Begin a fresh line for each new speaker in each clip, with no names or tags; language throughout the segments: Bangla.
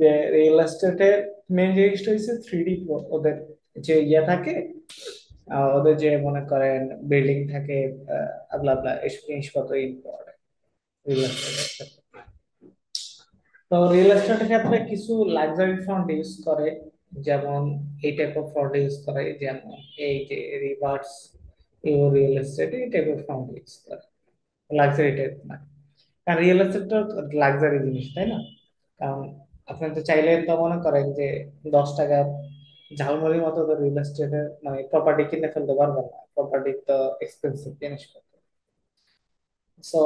যে রিয়েল এস্টেটের মেন জিনিসটা হচ্ছে 3D, ওদের যে ইয়ে থাকে, ওদের যে মনে করেন বিল্ডিং থাকে, আগলা আগলা এসব জিনিসপত্র ইম্পর্টেন্ট রিয়েল এস্টেটের। তো রিয়েল এস্টেটের ক্ষেত্রে কিছু লাক্সারি ফন্ট ইউজ করে, যেমন এই টাইপ অফ ফন্ট ইউজ করে, যেমন এই যে রিভার্স ইউ রিয়েল এস্টেট, এই টাইপের ফন্ট ইউজ করে, লাক্সারি টাইপ না। কারণ রিয়েল এস্টেটটা লাক্সারি জিনিস, তাই না? কারণ আপনি তো চাইলে তো মনে করেন যে 10 টাকার ঝালমুড়ির মতো তো রিয়েল এস্টেটের মানে প্রপার্টি কিনে ফেলতে পারবেন না, প্রপার্টি তো এক্সপেন্সিভ জিনিসপত্র। সো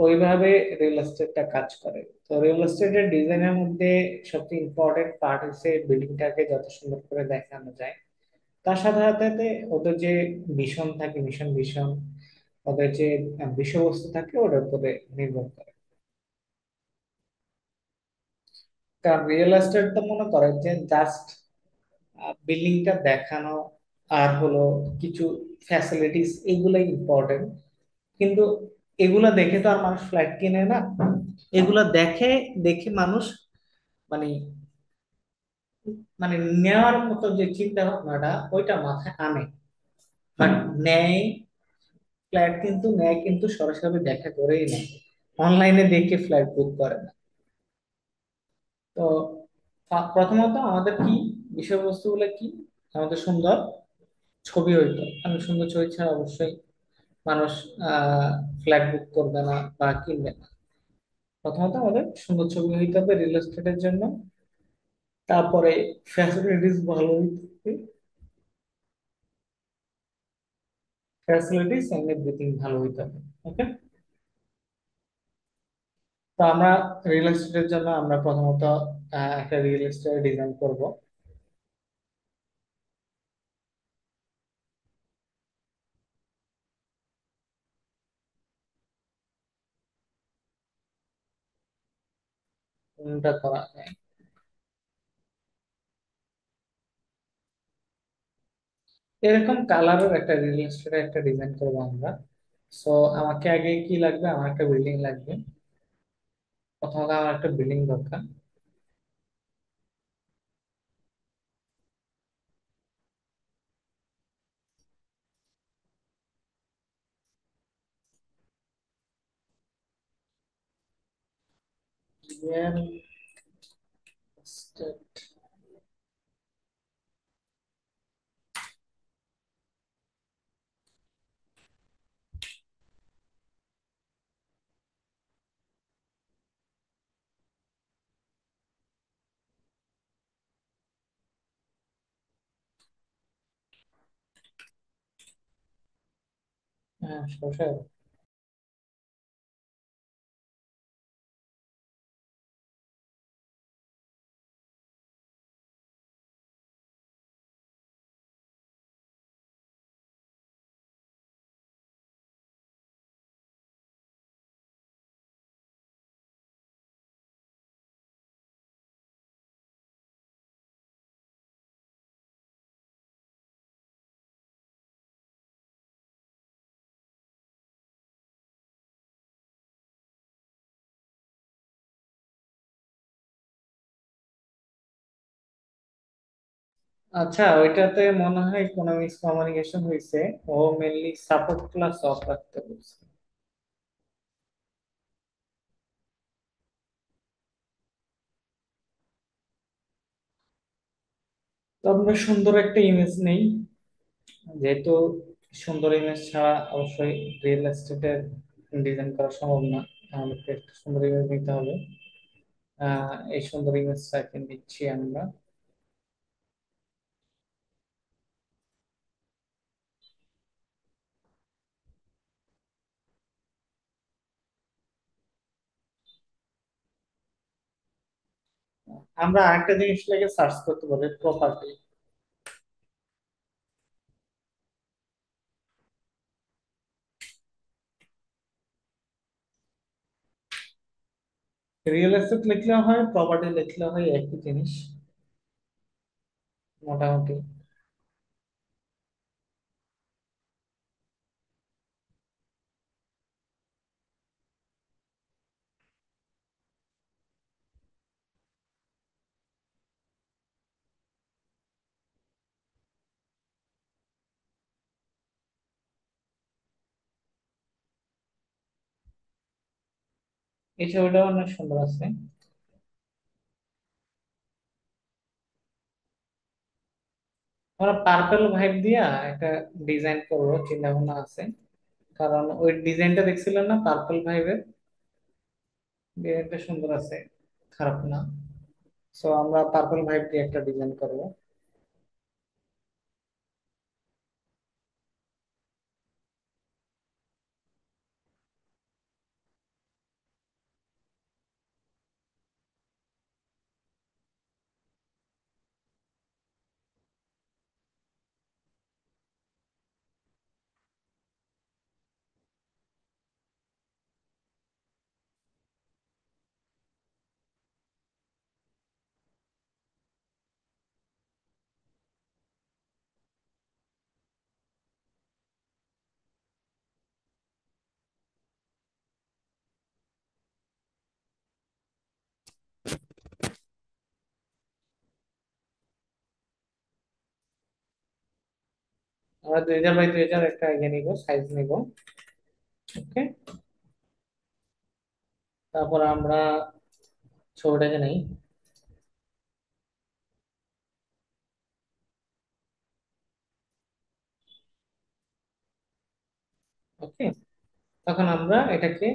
ওইভাবে রিয়েল এস্টেটটা কাজ করে। তো রিয়েল এস্টেটের ডিজাইনের মধ্যে সবচেয়ে ইম্পর্টেন্ট পার্ট হচ্ছে বিল্ডিংটাকে যত সুন্দর করে দেখানো যায়। তার সাথে সাথে ওদের যে মিশন থাকে, মিশন ওদের যে বিষয়বস্তু থাকে ওটার উপরে নির্ভর করে। কারণ রিয়েল এস্টেট তো মনে করেন যে জাস্ট বিল্ডিংটা দেখানো আর হলো কিছু ফ্যাসিলিটিস, এগুলাই ইম্পর্টেন্ট। কিন্তু এগুলা দেখে তো আর মানুষ ফ্ল্যাট কিনে না। এগুলা দেখে দেখে মানুষ মানে মানে নেওয়ার মতো যে চিন্তা ভাবনাটা ওইটা মাথায় আনে, বাট নেয়। ফ্ল্যাট কিন্তু নেয় কিন্তু সরাসরি দেখা করেই নেয়, অনলাইনে দেখে ফ্ল্যাট বুক করে না। তো প্রথমত আমাদের কি বিষয়বস্তুগুলো কি, আমাদের সুন্দর ছবি হইতো, কারণ সুন্দর ছবি ছাড়া অবশ্যই মানুষ ফ্ল্যাট বুক করবে না বা কিনবে না। প্রথমত আমাদের সুন্দর ছবি হইতে হবে রিয়েল এস্টেটের জন্য। তারপরে ফ্যাসিলিটিস ভালো হইতে হবে, ফ্যাসিলিটিস এন্ড এভরিথিং ভালো হইতে হবে। ওকে। তো আমরা রিয়েল এস্টেটের জন্য আমরা প্রথমত একটা রিয়েল এস্টেট ডিজাইন করব। কোনটা করা যায়, এরকম কালারের একটা রিয়েল এস্টেটের একটা ডিজাইন করবো আমরা। সো আমাকে আগে কি লাগবে, আমার একটা বিল্ডিং লাগবে। প্রথমত আমার একটা বিল্ডিং দরকার। Real estate. হ্যাঁ, সমস্যা হবে। আচ্ছা, ওইটাতে মনে হয় কোনো মিসকমিউনিকেশন হয়েছে। ও মেনলি সাপোর্ট ক্লাস অফ রাখতে বলছে। তো আমরা সুন্দর একটা ইমেজ নেই, যেহেতু সুন্দর ইমেজ ছাড়া অবশ্যই রিয়েল এস্টেটের ডিজাইন করা সম্ভব না। আমাদেরকে একটা সুন্দর ইমেজ নিতে হবে। এই সুন্দর ইমেজটাকে নিচ্ছি আমরা। আমরা আরেকটা জিনিস লাগে সার্চ করতে পারি, প্রপার্টি। রিয়েল এস্টেট লিখলেও হয়, প্রপার্টি লিখলেও হয়, একই জিনিস মোটামুটি। এই ছবিটাও অনেক সুন্দর আছে। আমরা পার্পল ভাইব দিয়া একটা ডিজাইন করবো চিন্তা ভাবনা আছে, কারণ ওই ডিজাইনটা দেখছিলেন না পার্পল ভাইবের, ডিজাইনটা সুন্দর আছে, খারাপ না। সো আমরা পার্পল ভাইব দিয়ে একটা ডিজাইন করবো। আমরা 2000 বাই 2000 একটা ইয়ে নিব, সাইজ নিব। ওকে, তারপর আমরা ছবিটাকে নেই। ওকে, তখন আমরা এটাকে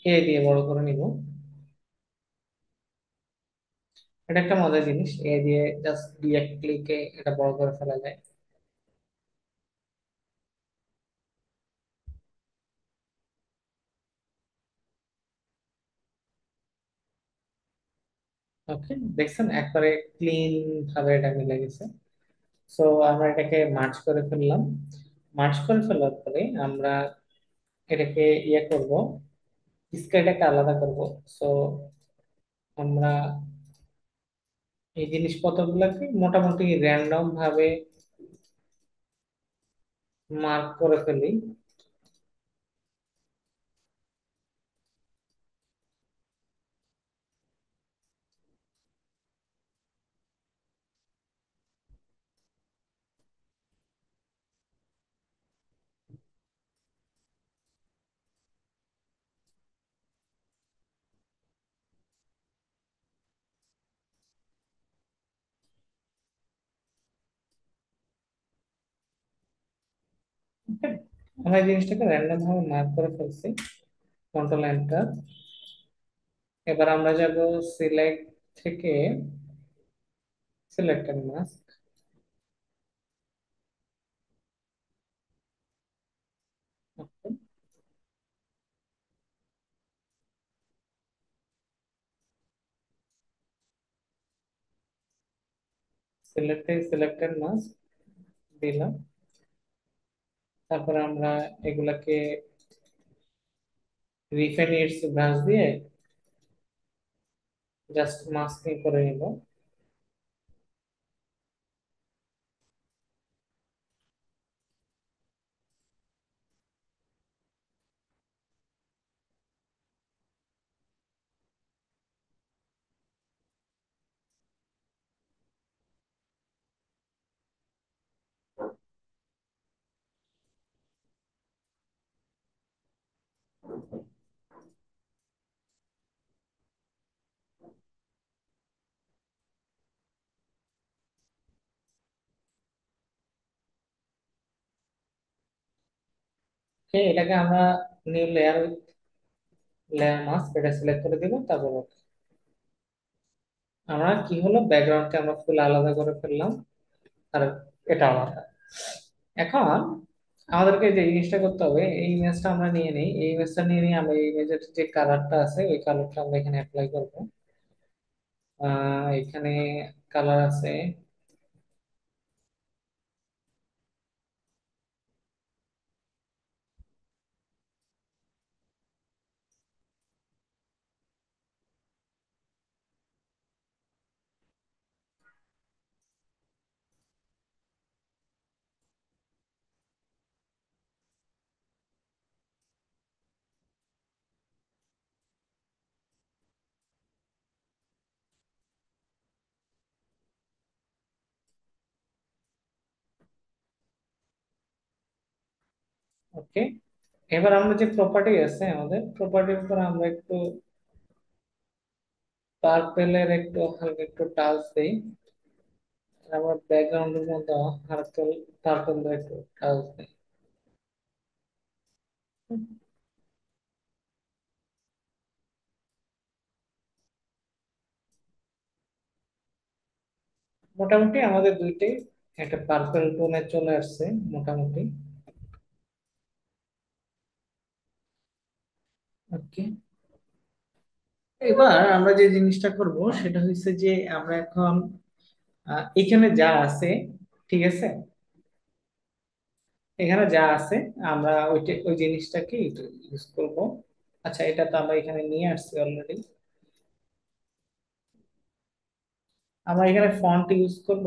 এ দিয়ে বড় করে নিব। এটা একটা মজার জিনিস, এ দিয়ে জাস্ট দিয়ে ক্লিকে এটা বড় করে ফেলা যায়। ওকে, দেখছেন একবারে ক্লিন ভাবে এটা মিলে গেছে। সো আমরা এটাকে মার্জ করে ফেললাম। মার্জ করে ফেলার পরে আমরা এটাকে ইয়ে করব, স্কেলটাকে আলাদা করব। সো আমরা এই জিনিসপত্রগুলোকে মোটামুটি র্যান্ডম ভাবে মার্ক করে ফেলি। ওকে, আমরা এই জিনিসটাকে র্যান্ডম ভাবে মার্ক করে ফেলছি। Control enter. এবার আমরা যাব সিলেক্ট থেকে সিলেক্ট মাস্ক। সিলেক্ট থেকে সিলেক্টেড মাস্ক দিলাম। তারপরে আমরা এগুলাকে রিফাইনিটস ব্রাশ দিয়ে জাস্ট মাস্কিং করে নিব। ওকে, এটাকে আমরা new layer with layer mask এটা সিলেক্ট করে দিব। তারপর okay। আমরা কি হলো, ব্যাকগ্রাউন্ডকে আমরা ফুল আলাদা করে ফেললাম, আর এটা আলাদা। এখন আমাদেরকে যে জিনিসটা করতে হবে, এই ইমেজটা আমরা নিয়ে নিই, এই ইমেজটা নিয়ে নিয়ে আমরা এই ইমেজের যে কালারটা আছে ওই কালারটা আমরা এখানে অ্যাপ্লাই করবো। এখানে কালার আছে। ওকে, এবার আমরা যে প্রপার্টি আছে আমাদের প্রপার্টির উপর আমরা একটু পার্পেলের একটু হালকা একটু টাচ দেই, আর আমার ব্যাকগ্রাউন্ডের মধ্যে হালকা পার্পেল একটু টাচ দেই। মোটামুটি আমাদের দুইটাই একটা পার্পল টোনে চলে আসছে মোটামুটি। ওকে, এবার আমরা যে জিনিসটা করব সেটা হচ্ছে যে আমরা এখন এখানে যা আছে, ঠিক আছে, এখানে যা আছে আমরা ওই জিনিসটাকে ইউজ করব। আচ্ছা, এটা তো আমরা এখানে নিয়ে আসছি অলরেডি। আমরা এখানে ফন্ট ইউজ করব।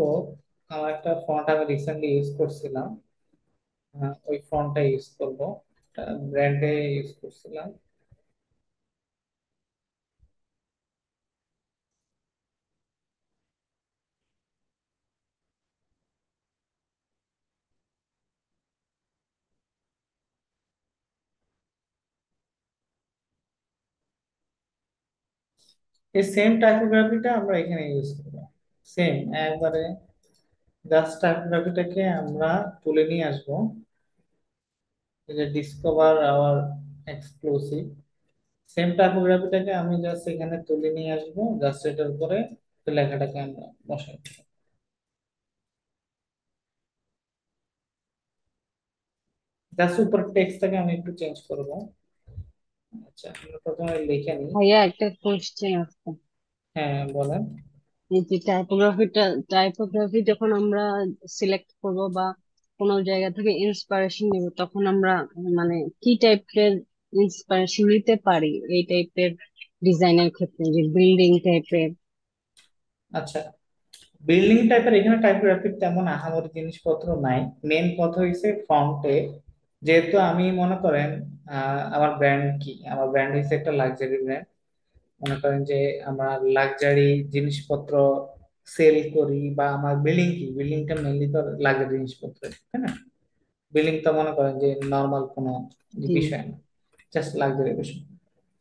আমার একটা ফন্ট আমি রিসেন্টলি ইউজ করছিলাম, ওই ফন্টটা ইউজ করব, ব্র্যান্ডে ইউজ করছিলাম। এই সেম টাইপোগ্রাফিটা আমরা এখানে ইউজ করব, সেম একবারে। জাস্ট টাইপোগ্রাফিটাকে আমরা তুলে নিয়ে আসবো, এই যে ডিসকভার আওয়ার এক্সক্লুসিভ, সেম টাইপোগ্রাফিটাকে আমি জাস্ট এখানে তুলে নিয়ে আসবো, জাস্ট এটার উপরে লেখাটাকে আমরা বসাই দেব। জাস্ট উপর টেক্সটটাকে আমি একটু চেঞ্জ করব। আচ্ছা, আমরা প্রথমে লিখে নিই।
ভাইয়া একটা কোশ্চেন আছে।
হ্যাঁ, বলেন।
এই যে টাইপোগ্রাফি যখন আমরা সিলেক্ট করব বা কোনো জায়গা থেকে ইন্সপিরেশন নিব, তখন আমরা মানে কি টাইপের ইন্সপিরেশন নিতে পারি এই টাইপের ডিজাইনের ক্ষেত্রে, যে বিল্ডিং টাইপের?
আচ্ছা, বিল্ডিং টাইপের এখানে টাইপোগ্রাফির তেমন আহামরি জিনিসপত্র নাই। মেন কথা হইছে ফন্টে, যেহেতু আমি মনে করেন আমার ব্র্যান্ড কি, আমার ব্র্যান্ড হইছে একটা লাক্সারি ব্র্যান্ড। মনে করেন যে আমরা লাক্সারি জিনিসপত্র সেল করি, বা আমার বিল্ডিং কি, বিল্ডিংটা মেনলি তো লাক্সারি জিনিসপত্র, তাই না? বিল্ডিং তো মনে করেন যে নর্মাল কোনো
জি।
বিষয় না, জাস্ট লাক্সারি বিষয়।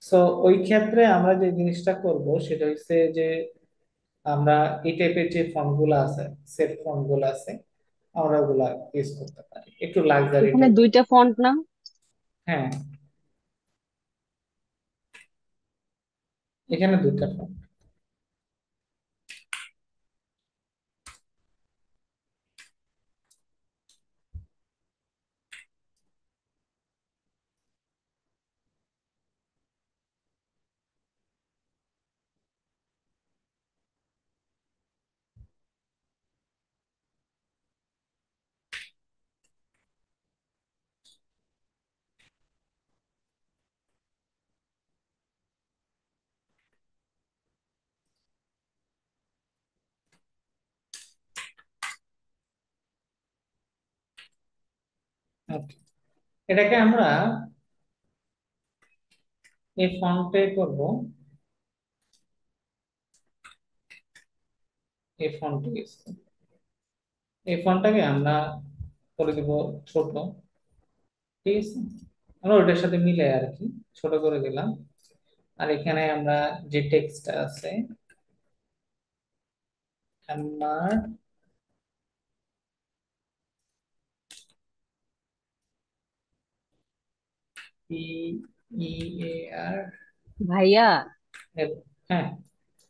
সো ওই ক্ষেত্রে আমরা যে জিনিসটা করব সেটা হচ্ছে যে আমরা এই টাইপের যে ফন্ট গুলো আছে, সেট ফন্ট গুলো আছে, আমরা ওগুলা ইউজ করতে পারি একটু লাক্সারি
এখানে
টাইপের।
দুইটা ফন্ট না?
হ্যাঁ, এখানে দুইটা ফন্ট। ওকে, এটাকে আমরা এই ফন্টে করব, এই ফন্টে ইউজ করব। এই ফন্টটাকে আমরা করে দিব ছোট, ঠিক আছে, আমরা ওইটার সাথে মিলে আর কি ছোট করে দিলাম। আর এখানে আমরা যে টেক্সটটা আছে, আমার পি ই এ আর,
ভাইয়া,
হ্যাঁ,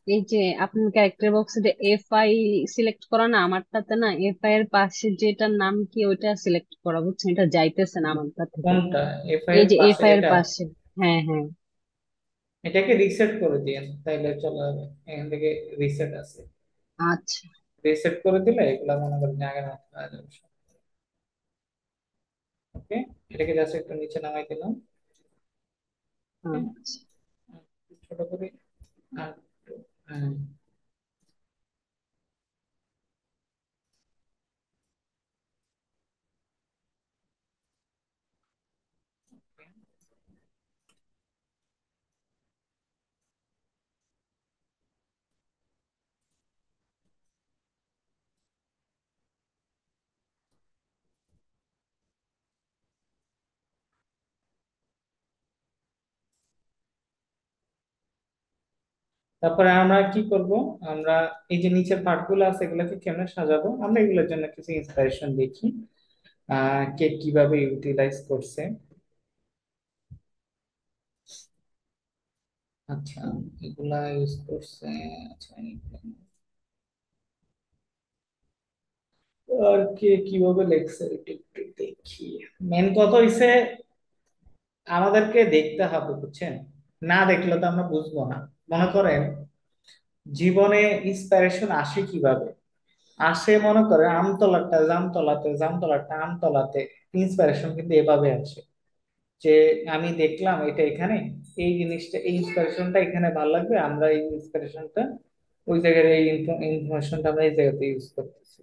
এই যে আপনার ক্যারেক্টার বক্সে যে এফ আই সিলেক্ট করা না, আমারটাতে না এফ আই এর পাশে যেটার নাম কি ওইটা সিলেক্ট করা, বুঝছেন? এটা যাইতেছে না আমারটা থেকে।
কোনটা? এফ আই
এই
এর
যে এফ
পাশে
আই এর
এটা?
পাশে। হ্যাঁ হ্যাঁ।
এটাকে রিসেট করে দিয়েন, তাইলে চলে যাবে। এখান থেকে রিসেট আছে,
আচ্ছা।
রিসেট করে দিলে এগুলা মনে করেন যে আগের মতো হয়ে যাবে। ওকে, এটাকে জাস্ট একটু নিচে নামাই দিলাম। ওকে,
আচ্ছা।
ছোট করে। আর একটু, হ্যাঁ, তারপরে আমরা কি করব, আমরা এই যে নিচের পার্ট গুলো আছে এগুলোকে কেমনে সাজাবো, আমরা এগুলোর জন্য কিছু ইন্সপিরেশন দেখি কে কিভাবে ইউটিলাইজ করছে। আচ্ছা, এগুলা ইউজ করছে। আচ্ছা, আর কে কিভাবে লেখছে একটু একটু দেখি। মেন কথা হইছে আমাদেরকে দেখতে হবে, বুঝছেন? না দেখলে তো আমরা বুঝবো না। মনে করেন জীবনে ইন্সপিরেশন আসে কিভাবে, আসে মনে করেন আমতলাটা জামতলাতে, জামতলাটা আমতলাতে। ইন্সপিরেশন কিন্তু এভাবে আসে যে আমি দেখলাম এটা এখানে, এই জিনিসটা এই ইন্সপিরেশনটা এখানে ভালো লাগবে, আমরা এই ইন্সপিরেশনটা ওই জায়গায়, এই ইনফরমেশনটা আমরা এই জায়গাতে ইউজ করতেছি।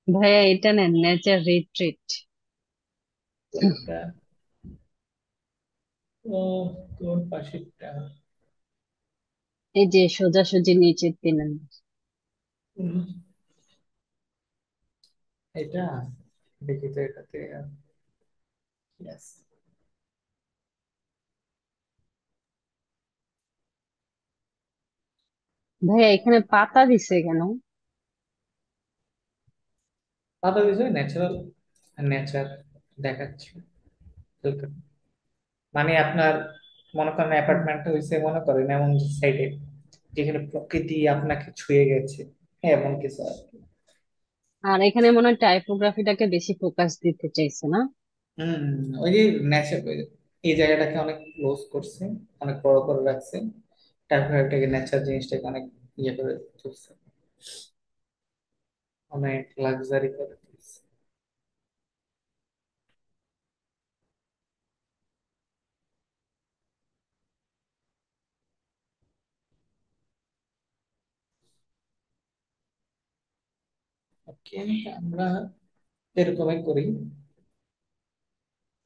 ভাইয়া এটা নেন, নেচার রিট্রিট।
কোনটা? ও, কোন পাশেরটা?
এই যে সোজাসুজি নিচের তিন নাম্বার।
উম, এটা দেখি তো এটাতে। Yes.
ভাইয়া এখানে পাতা দিছে কেন?
পাতা বিষয় ন্যাচারাল, নেচার দেখাচ্ছে। মানে আপনার মনে করেন অ্যাপার্টমেন্টটা হয়েছে মনে করেন এমন সাইডে যেখানে প্রকৃতি আপনাকে ছুঁয়ে গেছে, হ্যাঁ, এমন কিছু আর কি।
আর এখানে মনে হয় টাইপোগ্রাফিটাকে বেশি ফোকাস দিতে চাইছে না?
হম, ওই যে ন্যাচার, এই জায়গাটাকে অনেক ক্লোজ করছে, অনেক বড় করে রাখছে, তারপর এটাকে ন্যাচার জিনিসটাকে অনেক ইয়ে করে তুলছে, অনেক লাক্সারি করে তুলছে। ওকে, আমরা এরকমই করি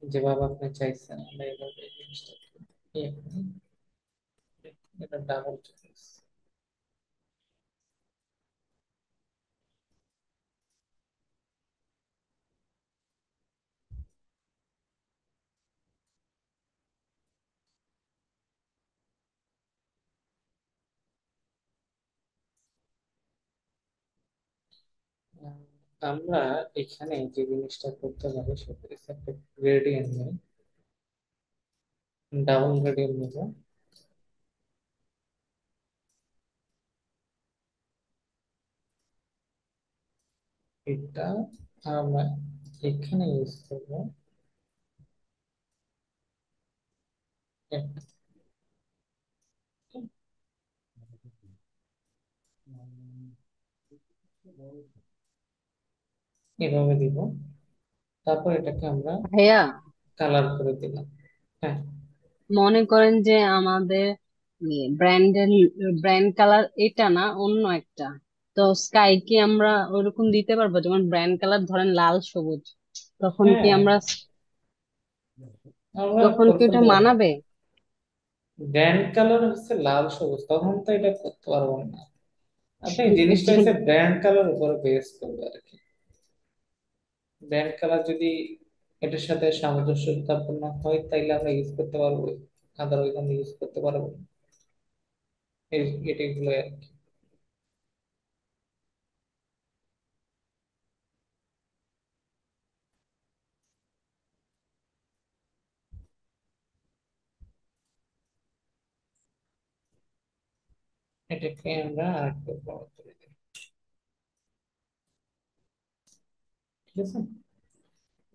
যেভাবে আপনি চাইছেন, আমরা এইভাবে এই জিনিসটাকে ইয়ে করি। এটা ডাবল চয়েস। আহ, আমরা এখানে যে জিনিসটা করতে পারি সেটা হচ্ছে একটা গ্রেডিয়েন্ট নেই, ডাবল গ্রেডিয়েন্ট নেব। এটা আমরা এখানে ইউজ করবো। একটা এভাবে দিব, তারপর এটাকে আমরা
ভাইয়া
কালার করে দিলাম। হ্যাঁ,
মনে করেন যে আমাদের ব্র্যান্ডের ব্র্যান্ড কালার এটা না, অন্য একটা। তো স্কাই কি আমরা ওরকম দিতে পারবো? যেমন ব্র্যান্ড কালার ধরেন লাল সবুজ, তখন কি
হ্যাঁ,
আমরা,
আমরা
তখন
করে
কি ওটা
ফেলতে পারবো।
মানাবে?
ব্র্যান্ড কালার হচ্ছে লাল সবুজ, তখন তো এটা করতে পারবো না। আপনি জিনিসটা
যে
হচ্ছে ব্র্যান্ড কালার উপরে বেস করবে আর কি। ব্র্যান্ড কালার যদি এটার সাথে সামঞ্জস্যতাপূর্ণ হয় তাইলে আমরা ইউজ করতে পারবো, আদারওয়াইজ আমরা ইউজ করতে পারবো না। এটাগুলো আর কি। এটাকে আমরা আরেকটু বড় করে দিই। ঠিক আছে,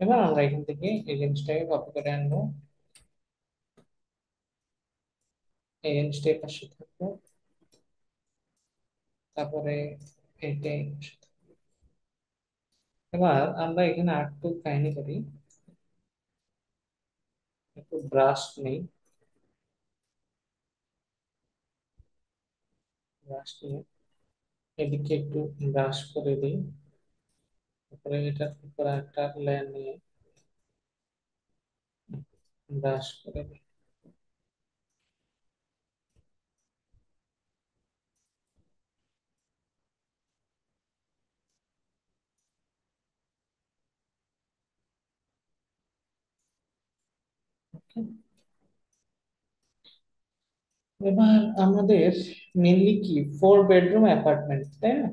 এবার আমরা এখান থেকে এই জিনিসটাকে কপি করে আনবো, এই জিনিসটা এর পাশে থাকবো, তারপরে এটাই। এবার আমরা এখানে আরেকটু কাহিনী করি, একটু ব্রাশ নেই, ব্রাশ নিয়ে এদিকে একটু ব্রাশ করে দিই, তারপরে এটার উপর একটা লেয়ার নিয়ে ব্রাশ করে দিই। Okay? এবার আমাদের মেনলি কি 4 বেডরুম অ্যাপার্টমেন্ট, তাই না?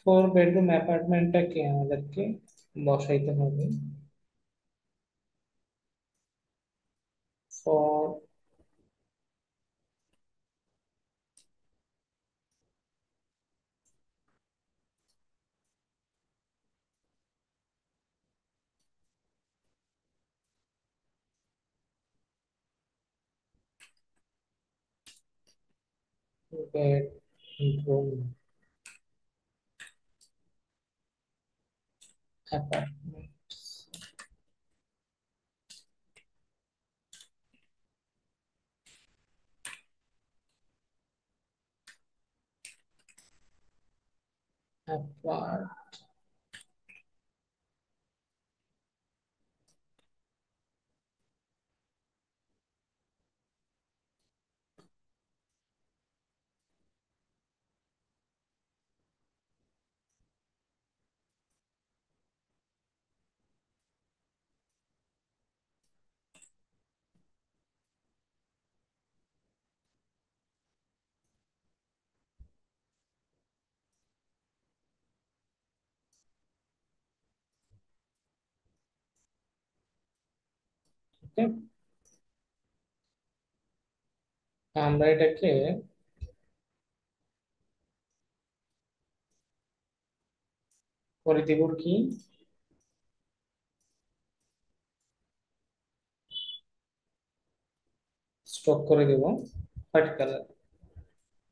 4 বেডরুম অ্যাপার্টমেন্টটাকে আমাদেরকে বসাইতে হবে। 4 বেডরুম অ্যাপার্টমেন্ট। অ্যাপার্ট ওকে, আমরা এটাকে করে দিব কি, স্টক করে দিব হোয়াইট কালার,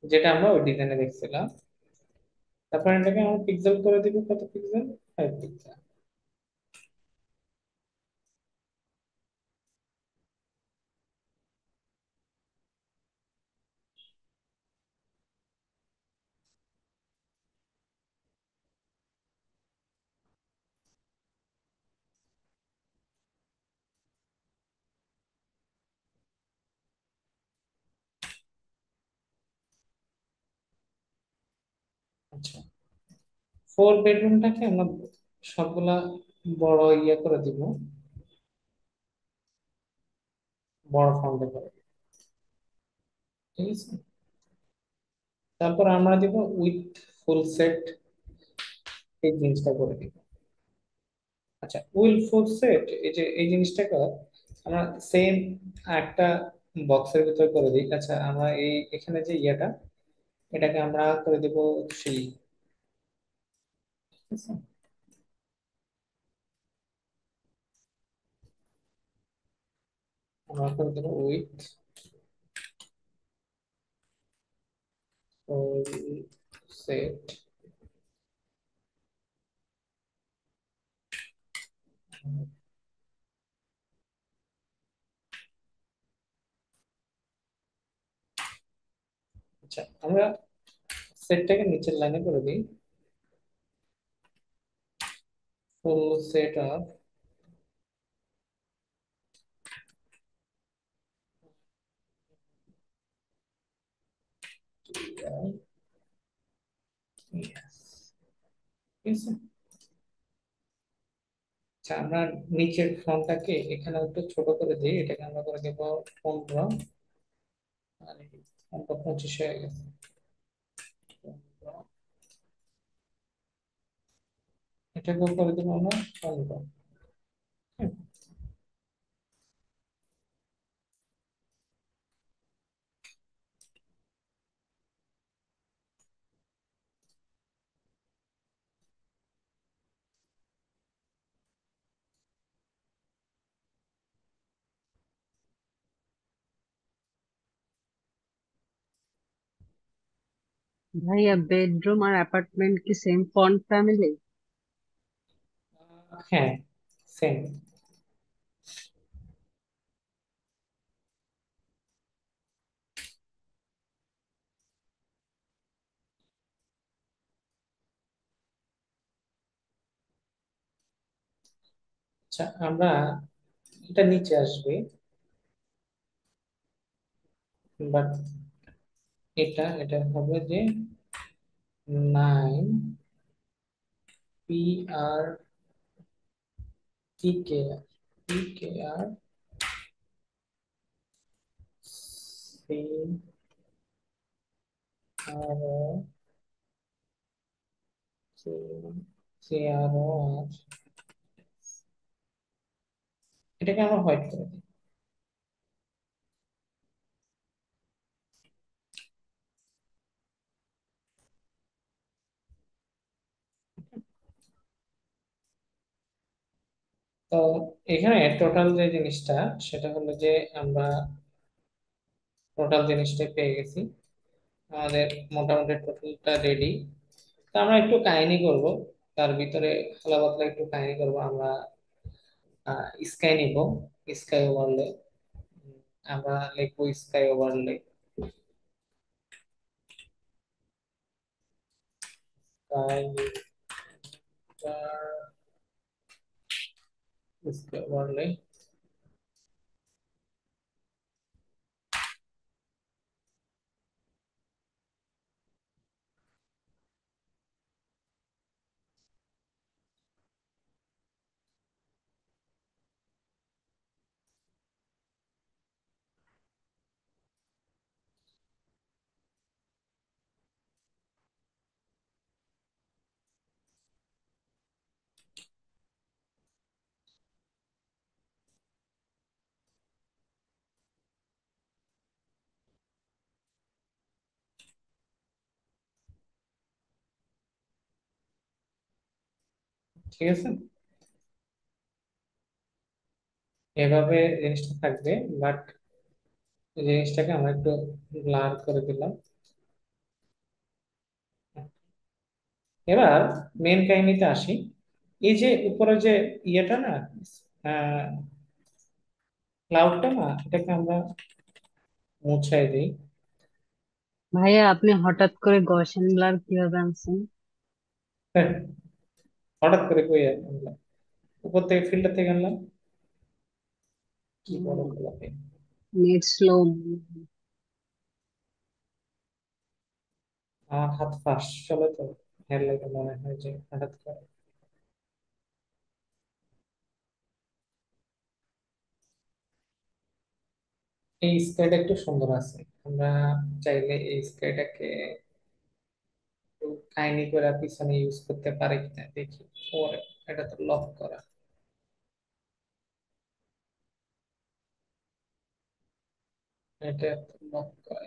যেটা আমরা ওই ডিজাইনে দেখছিলাম। তারপর এটাকে আমরা পিক্সেল করে দিব, কত পিক্সেল? 5 পিক্সেল। আচ্ছা, 4 বেডরুমটাকে আমরা সবগুলা বড় ইয়ে করে দিব, বড় ফন্টে করে দিব, ঠিক আছে। তারপর আমরা দিব উইথ ফুল সেট, এই জিনিসটা করে দিব। আচ্ছা, উইল ফুল সেট, এই যে এই জিনিসটাকে আমরা সেম একটা বক্সের ভিতরে করে দিই। আচ্ছা, আমরা এই এখানে যে ইয়েটা, এটাকে আমরা করে দিব 3, ঠিক আছে। আমরা করে দেবো উইথ ফুল সেট। আচ্ছা, আমরা সেটটাকে নিচের লাইনে করে দিই, ফুল সেট অফ ঠিক আছে। আচ্ছা, আমরা নিচের ফন্টটাকে এখানে একটু ছোট করে দিই, এটাকে আমরা করে দেবো 15, আর এই ফন্টটা 25 হয়ে গেছে। 15, এটাকেও করে দেবো আমরা 15। হুম,
ভাইয়া বেডরুম আর অ্যাপার্টমেন্ট কি সেম ফন্ট ফ্যামিলি?
হ্যাঁ, সেম। আচ্ছা, আমরা এটা নিচে আসবে, বাট এটা হবে যে 9 PRTKR, আরো সি আরো আর এটাকে আমরা হোয়াইট করে দিই। তো এখানে টোটাল যে জিনিসটা, সেটা হলো যে আমরা টোটাল জিনিসটা পেয়ে গেছি। আমাদের মোটামুটি টোটালটা রেডি। তো আমরা একটু কাহিনী করব, তার ভিতরে হালকা পাতলা একটু কাহিনী করব আমরা। স্কাই নিব, স্কাই ওভারলে। আমরা লিখবো sky overlay, sky sky overlay. ঠিক আছে, এভাবে জিনিসটা থাকবে। বাট জিনিসটাকে আমরা একটু ব্লার করে দিলাম। এবার মেন কাহিনীতে আসি। এই যে উপরে যে ইয়েটা না, ক্লাউডটা না, এটাকে আমরা মুছাই দিই।
ভাইয়া আপনি হঠাৎ করে গসেন ব্লার কিভাবে আনছেন?
হ্যাঁ, হঠাৎ করে কই আনলাম? উপর থেকে ফিল্টার থেকে আনলাম। কি বড় গোলাপি!
Net slow.
আমার হাত ফাঁস চলে তো, এর লাগে মনে হয় যে হঠাৎ করে। এই স্কাইটা একটু সুন্দর আছে। আমরা চাইলে এই স্কাইটাকে একটু কাহিনী করে পিছনে ইউজ করতে পারি কিনা দেখি। পরে এটা তো লক করা, এটা লক করা।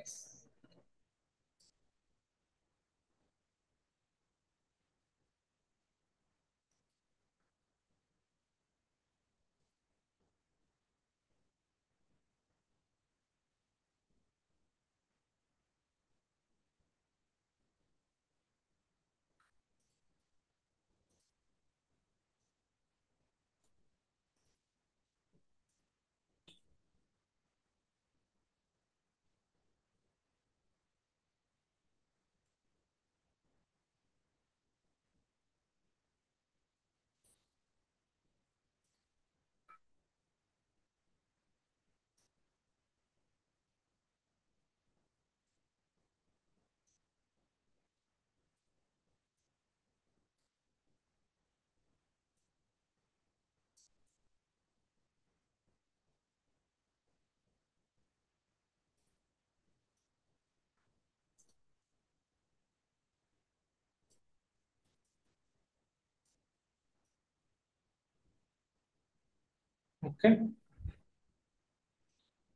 ওকে।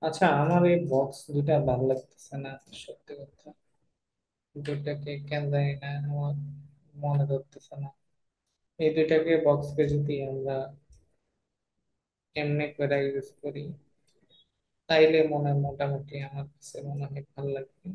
আচ্ছা, আমার এই বক্স দুইটা ভালো লাগতেছে না, সত্যি কথা। দুইটাকে কেন জানি না আমার মনে ধরতেছে না। এই দুইটাকে বক্সকে যদি আমরা এমনি করে ইউজ করি, তাইলে মনে হয় মোটামুটি আমার কাছে মনে হয় ভালো লাগবে।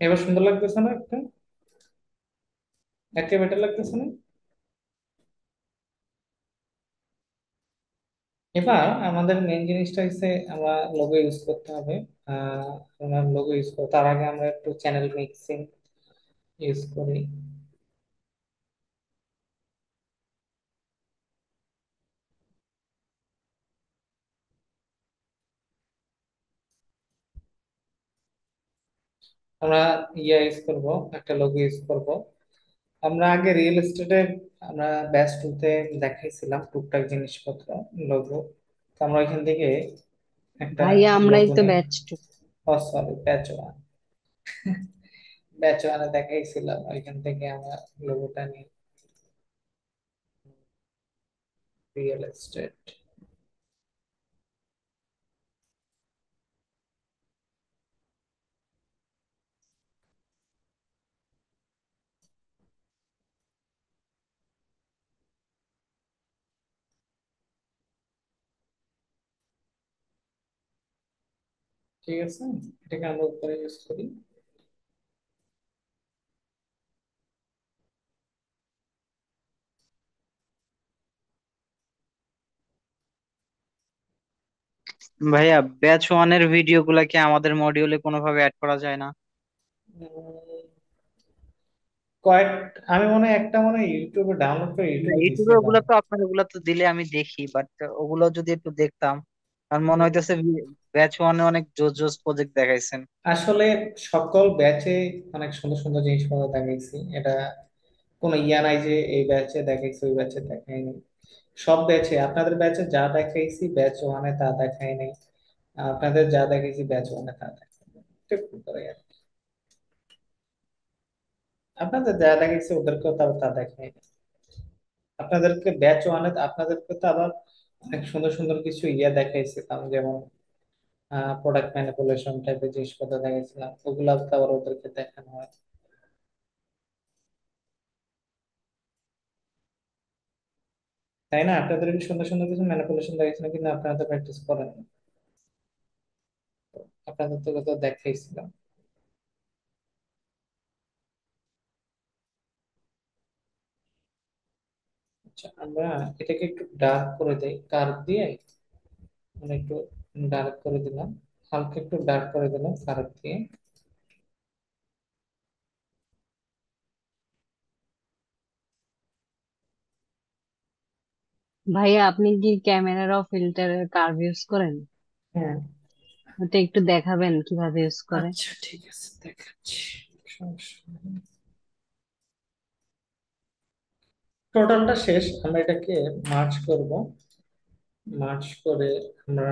এবার সুন্দর লাগতেছে না একটা? একটা বেটার লাগতেছে না? এবার আমাদের মেন জিনিসটা হচ্ছে আমরা লোগো ইউজ করতে হবে। আমরা লোগো ইউজ করব, তার আগে আমরা একটু চ্যানেল মিক্সিং ইউজ করি। আমরা ইউজ করব, একটা লোগো ইউজ করব। আমরা আগে রিয়েল এস্টেটের আমরা ব্যাচ টুতে দেখাইছিলাম টুকটাক জিনিসপত্র, লোগো। তো আমরা ওইখান থেকে একটা
ভাইয়া আমরাই
লোগো
তো
নেই।
Batch two.
Oh sorry, batch one. ব্যাচ ওয়ানে দেখাইছিলাম, ওইখান থেকে আমরা লোগোটা নিই। Real estate. ঠিক আছে, এটাকে আমরা উপরে ইউজ করি।
ভাইয়া, ব্যাচ ওয়ানের ভিডিও গুলা কি আমাদের মডিউলে কোনোভাবে অ্যাড করা যায় না?
উম, কয়েক আমি মনে হয় একটা মনে হয় ইউটিউবে ডাউনলোড করে
না,
ইউটিউবে
ইউটিউবে
দিছিলাম।
ওগুলো তো আপনার ওগুলো তো দিলে আমি দেখি, বাট ওগুলো যদি একটু দেখতাম। আমার মনে হইতেছে ব্যাচ ওয়ানে অনেক জোস জোস প্রজেক্ট দেখাইছেন।
আসলে সকল ব্যাচে অনেক সুন্দর সুন্দর জিনিসপত্র দেখাইছি। এটা কোনো ইয়া নাই যে এই ব্যাচে দেখাইছি ওই ব্যাচে দেখাইনি। সব ব্যাচে, আপনাদের ব্যাচে যা দেখাইছি ব্যাচ ওয়ানে তা দেখাই নাই, আপনাদের যা দেখাইছি ব্যাচ ওয়ানে তা দেখাই নাই। একটু করে আর কি। আপনাদের যা দেখাইছি ওদেরকেও তা দেখাই নাই। আপনাদেরকে ব্যাচ ওয়ানে আপনাদেরকে তো আবার অনেক সুন্দর সুন্দর কিছু ইয়া দেখাইছিলাম, যেমন প্রোডাক্ট ম্যানিপুলেশন টাইপের জিনিসপত্র দেখাইছিলাম, ওগুলা তো আবার ওদেরকে দেখানো হয়। তাই না? আপনাদের কি সুন্দর সুন্দর কিছু ম্যানিপুলেশন দেখাইছিলাম, কিন্তু আপনারা তো প্র্যাকটিস করেন না। আপনাদের তো কত দেখাইছিলাম। আচ্ছা, আমরা এটাকে একটু ডার্ক করে দেই কার্ভ দিয়ে। মানে একটু ডার্ক করে দিলাম, হালকা একটু ডার্ক করে দিলাম কার্ভ দিয়ে।
ভাইয়া আপনি কি ক্যামেরার ও ফিল্টারের কার্ভ ইউজ করেন?
হ্যাঁ।
ওটা একটু দেখাবেন কিভাবে ইউজ করে।
আচ্ছা ঠিক আছে, দেখাচ্ছি। সমস্যা নেই। টোটালটা শেষ, আমরা এটাকে মার্চ করব। মার্চ করে আমরা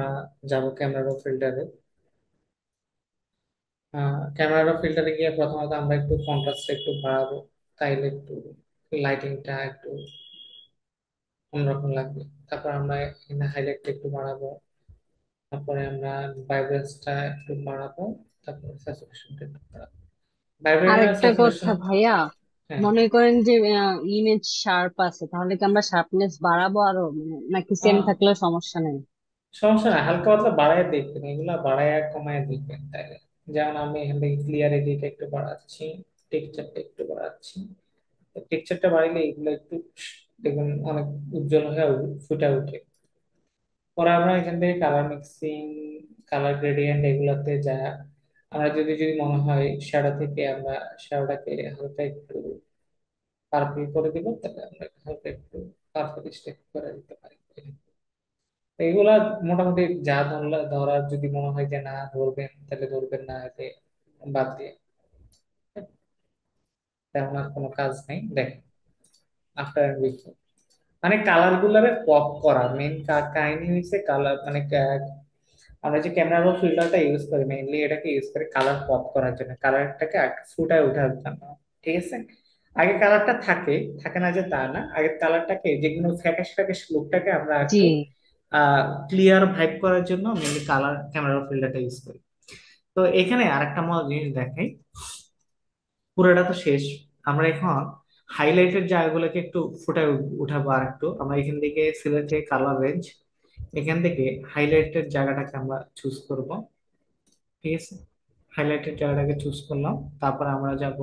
যাব ক্যামেরা ফিল্টারে। ক্যামেরা ফিল্টারে গিয়ে প্রথমত আমরা একটু কন্ট্রাস্ট একটু বাড়াবো, তাইলে একটু লাইটিংটা একটু অন্যরকম লাগবে। তারপর আমরা এখানে হাইলাইটটা একটু বাড়াবো। তারপরে আমরা ভাইব্রেন্সটা একটু বাড়াবো। তারপরে স্যাচুরেশনটা একটু বাড়াবো। ভাইব্রেন্স আর
আরেকটা কথা
স্যাচুরেশন।
ভাইয়া,
হ্যাঁ।
মনে করেন যে ইমেজ শার্প আছে, তাহলে কি আমরা শার্পনেস বাড়াবো আরো, নাকি সেম
আহ,
থাকলেও সমস্যা নেই?
সমস্যা না, হালকা পাতলা বাড়ায় দেখবেন, এগুলা বাড়ায় কমায় দেখবেন তাইলে। যেমন আমি এখান থেকে ক্লিয়ার এডিট একটু বাড়াচ্ছি, টেক্সচারটা একটু বাড়াচ্ছি। টেক্সচারটা বাড়াইলে এগুলো একটু দেখুন অনেক উজ্জ্বল হয়ে ফুটে ওঠে। পরে আমরা এখান থেকে কালার মিক্সিং, কালার গ্রেডিয়েন্ট এগুলাতে যা আমরা যদি মনে হয় শ্যাডো থেকে আমরা শ্যাডোটাকে হালকা একটু পার্পল করে দিব, তাহলে আমরা হালকা একটু পার্পল স্টেপ করে দিতে পারি। তো এগুলা মোটামুটি যা ধরার যদি মনে হয় যে না ধরবেন তাহলে ধরবেন, না এতে বাদ দিয়ে তেমন আর কোনো কাজ নেই। দেখেন আফটার এন্ড বিফোর, মানে কালার গুলারে পপ করা মেইন কাহিনী হয়েছে কালার, মানে আমরা যে ক্যামেরা রো ফিল্টারটা ইউজ করি মেইনলি এটাকে ইউজ করি কালার পপ করার জন্য, কালারটাকে একটু ফুটায় ওঠার জন্য। ঠিক আছে, আগে কালারটা থাকে, থাকে না যে তা না, আগে কালারটাকে যেগুলো ফ্যাকাশ ফ্যাকাশ লুকটাকে আমরা
জি।
একটু ক্লিয়ার ভাইব করার জন্য মেইনলি কালার ক্যামেরা ফিল্টারটা ইউজ করি। তো এখানে আরেকটা মজার জিনিস দেখাই। পুরোটা তো শেষ, আমরা এখন হাইলাইটের জায়গাগুলোকে একটু ফুটায় উঠাবো। আর একটু আমরা এখান থেকে সিলেক্ট থেকে কালার রেঞ্জ, এখান থেকে হাইলাইটের জায়গাটাকে আমরা চুজ করব। ঠিক আছে, হাইলাইটেড জায়গাটাকে চুজ করলাম। তারপর আমরা যাব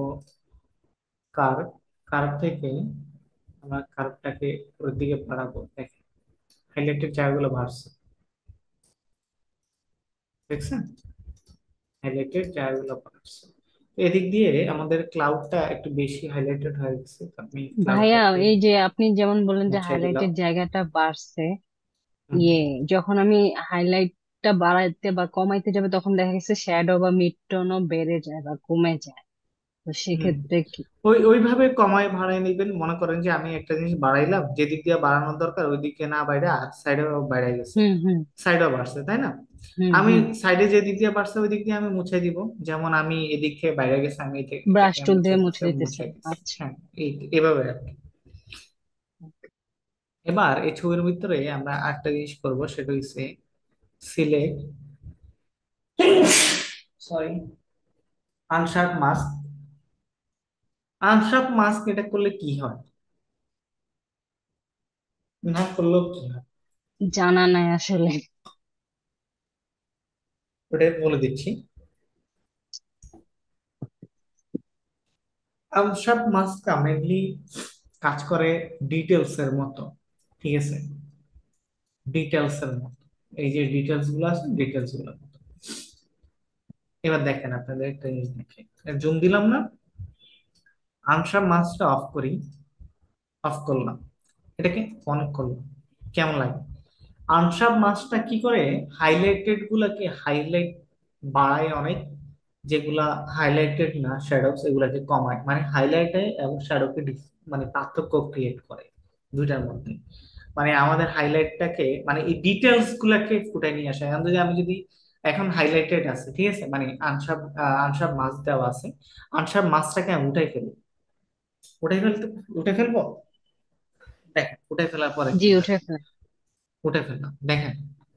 কার্ভ। কার্ভ থেকে আমরা কার্ভটাকে ওর দিকে বাড়াবো। দেখেন হাইলাইটেড জায়গাগুলো বাড়ছে, দেখছেন? হাইলাইটেড জায়গাগুলো বাড়ছে। তো এদিক দিয়ে আমাদের ক্লাউডটা একটু বেশি হাইলাইটেড হয়ে গেছে, তো আমি
ভাইয়া,
ক্লাউডটাকে
এই যে আপনি যেমন বললেন যে
মুছে দিলাম।
হাইলাইটের জায়গাটা বাড়ছে,
হুম,
ইয়ে, যখন আমি হাইলাইটটা বাড়াইতে বা কমাইতে যাবে তখন দেখা গেছে শ্যাডো বা মিড টোনও বেড়ে যায় বা কমে যায়। তো
হুম।
সেক্ষেত্রে কি?
ওইভাবে কমায় ভাড়ায় নিবেন। মনে করেন যে আমি একটা জিনিস বাড়াইলাম, যেদিক দিয়ে বাড়ানোর দরকার ওই দিকে না বাইরে আর সাইডে বাইরে গেছে,
হুম হুম
সাইডেও বাড়ছে, তাই না?
হুম
আমি
হুম
সাইডে যে দিক দিয়ে বাড়ছে ওই দিক দিয়ে আমি মুছে দিব। যেমন আমি এদিকে বাইরে গেছে, আমি
ব্রাশ
এটাকে
টুল
মুছে
দিয়ে মুছে
দিচ্ছে, মুছে
দিতেছেন,
দিচ্ছি।
আচ্ছা।
হ্যাঁ, এভাবে আর কি। এবার এই ছবির ভিতরে আমরা আরেকটা জিনিস করব, সেটা হচ্ছে সিলেক্ট, সরি, আনশার্প মাস্ক। আনশার্প মাস্ক এটা করলে কি হয়, না করলেও কি হয়,
জানা নাই আসলে।
ওটাই বলে দিচ্ছি। আনশার্প মাস্ক মেনলি কাজ করে ডিটেলস এর মতো, ঠিক আছে? ডিটেলস এর মতো, এই যে ডিটেলস গুলো আছে ডিটেলস গুলো। এবার দেখেন আপনাদের একটা জিনিস দেখে জুম দিলাম না, আনশার্প মাস্কটা অফ করি, অফ করলাম, এটাকে অন করলাম, কেমন লাগে? আনশার্প মাস্কটা কি করে, হাইলাইটেড গুলাকে হাইলাইট বাড়ায় অনেক, যেগুলা হাইলাইটেড না শ্যাডোস এগুলাকে কমায়, মানে হাইলাইটে এবং শ্যাডোকে মানে পার্থক্য ক্রিয়েট করে দুইটার মধ্যে। মানে আমাদের হাইলাইটটাকে মানে এই ডিটেলস গুলাকে ফুটাই নিয়ে আসে। এখন যদি আমি যদি এখন হাইলাইটেড আছে, ঠিক আছে, মানে আনসার আনসার মাস দেওয়া আছে, আনসার মাসটাকে আমি উঠাই ফেলি, উঠাই ফেলতে, উঠে ফেলবো। দেখেন উঠে ফেলার পরে
জি,
কি হয়,
উঠে ফেলেন।
উঠে ফেললাম, দেখেন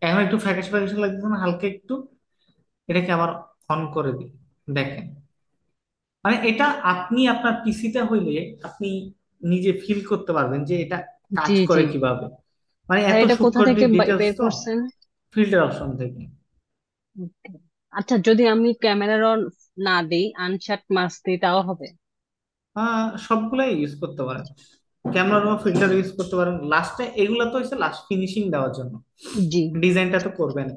এখন একটু ফ্যাকাশে ফ্যাকাশে লাগতেছে না হালকা একটু, এটাকে আবার অন করে দিই, দেখেন। মানে এটা আপনি আপনার পিসিতে হইলে আপনি নিজে ফিল করতে পারবেন যে এটা কাজ
জি জি।
করে কিভাবে। মানে
আর
এত
এটা কোথা
সূক্ষ্ম
থেকে
ডিটেলস
বের
তো,
করছেন?
ফিল্টার অপশন থেকে।
Okay. আচ্ছা, যদি আমি ক্যামেরার অন না দিই, আনশার্ট মাস্ক দিই, তাও হবে?
সবগুলাই ইউজ করতে পারেন, ক্যামেরা ফিল্টার ইউজ করতে পারেন। লাস্টে এগুলা তো হচ্ছে লাস্ট ফিনিশিং দেওয়ার জন্য,
জি
ডিজাইনটা তো করবেন।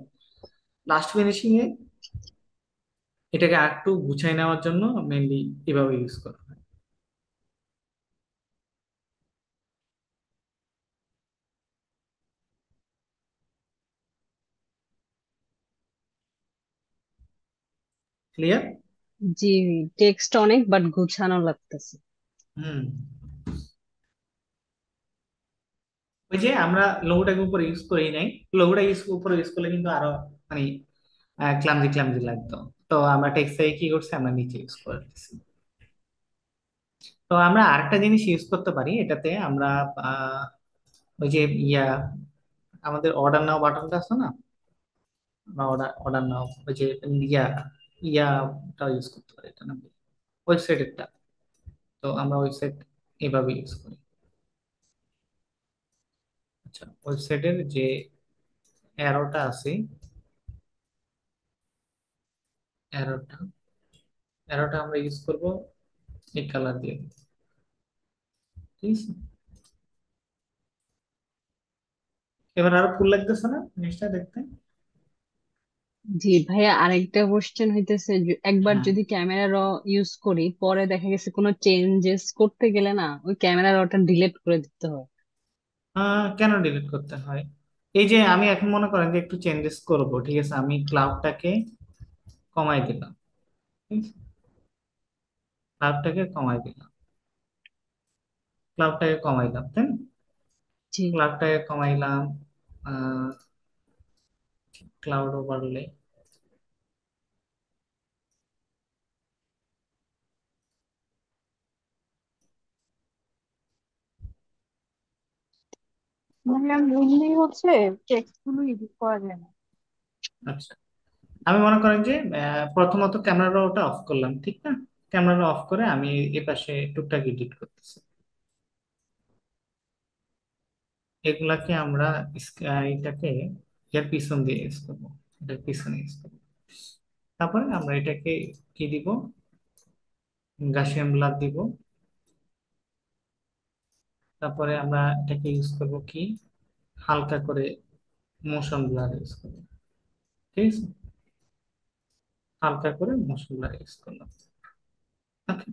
লাস্ট ফিনিশিং এ এটাকে আরেকটু গুছাই নেওয়ার জন্য মেনলি এভাবে ইউজ করা হয়। ক্লিয়ার?
জি। টেক্সট অনেক বাট গুছানো লাগতেছে।
হুম। ওই যে আমরা লোগোটাকে উপরে ইউজ করি নাই, লোগোটা উপরে ইউজ করলে কিন্তু আরো মানে ক্লামজি ক্লামজি লাগতো। তো আমরা টেক্সটে কি করছি, আমরা নিচে ইউজ করে দিচ্ছি। তো আমরা আরেকটা জিনিস ইউজ করতে পারি এটাতে, আমরা আহ, ওই যে ইয়া আমাদের অর্ডার নাও বাটনটা আছে না, আমরা অর্ডার অর্ডার নাও ওই যে ইয়া ইয়াটা ইউজ করতে পারি, এটা না ওয়েবসাইটেরটা। তো আমরা ওয়েবসাইট এভাবে ইউজ করি। আচ্ছা, ওয়েবসাইটের যে অ্যারোটা আছে, অ্যারোটা অ্যারোটা আমরা ইউজ করব এই কালার দিয়ে, ঠিক আছে? এবার আরো ফুল লাগতেছে না জিনিসটা দেখতে?
জি ভাইয়া, আরেকটা কোশ্চেন হইতেছে যে একবার
হ্যাঁ।
যদি ক্যামেরা র ইউজ করি, পরে দেখা গেছে কোনো চেঞ্জেস করতে গেলে না ওই ক্যামেরা রটা ডিলিট করে দিতে হয়।
কেন ডিলিট করতে হয়? এই যে আমি এখন মনে করেন যে একটু চেঞ্জেস করব, ঠিক আছে, আমি ক্লাউডটাকে কমাই দিলাম, ঠিক আছে? ক্লাউডটাকে কমাই দিলাম, ক্লাউডটাকে কমাইলাম, তাই না?
জি
ক্লাউডটাকে কমাইলাম, ক্লাউড ওভারলে,
মানে মেনলি হচ্ছে টেক্সট গুলো এডিট করা যায় না।
আচ্ছা। আমি মনে করেন যে প্রথমত ক্যামেরা ওটা অফ করলাম, ঠিক না? ক্যামেরা অফ করে আমি এ পাশে টুকটাক এডিট করতেছি। এগুলাকে আমরা এটাকে এর পিছন দিয়ে ইউজ করবো, এটার পিছনে ইউজ করবো। তারপরে আমরা এটাকে কি দিব, গাসিয়ান ব্লার দিব। তারপরে আমরা এটাকে ইউজ করব কি, হালকা করে মোশন ব্লার ইউজ করব। ঠিক আছে, হালকা করে মোশন ব্লার ইউজ করলাম। Okay?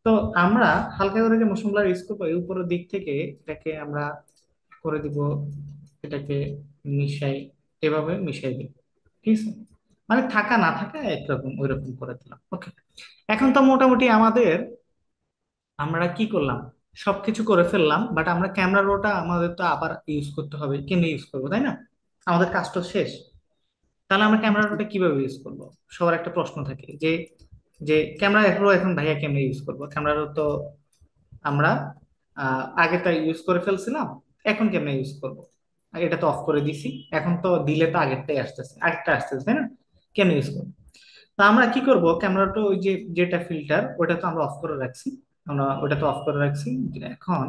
তো আমরা হালকা করে যে মোশন ব্লার ইউজ করবো, এই উপরের দিক থেকে এটাকে আমরা করে দিব, এটাকে মিশাই, এভাবে মিশাই দিব। ঠিক আছে, মানে থাকা না থাকা একরকম ওই রকম করে দিলাম। ওকে, এখন তো মোটামুটি আমাদের, আমরা কি করলাম, সবকিছু করে ফেললাম, বাট আমরা ক্যামেরা রোটা আমাদের তো আবার ইউজ করতে হবে, কেমনে ইউজ করবো, তাই না? আমাদের কাজ তো শেষ। তাহলে আমরা ক্যামেরা রোটা কিভাবে ইউজ করব? সবার একটা প্রশ্ন থাকে যে, ক্যামেরা রো এখন ভাইয়া কেমনে ইউজ করবো, ক্যামেরা রো তো আমরা আগে তো ইউজ করে ফেলছিলাম, এখন কেমনে ইউজ করব? এটা তো অফ করে দিছি, এখন তো দিলে তো আগেরটাই আসতেছে, আগেরটা আসতেছে, তাই না? কেমনে ইউজ করবো? তো আমরা কি করব, ক্যামেরাটা ওই যে যেটা ফিল্টার, ওটা তো আমরা অফ করে রাখছি, আমরা ওটা তো অফ করে রাখছি। এখন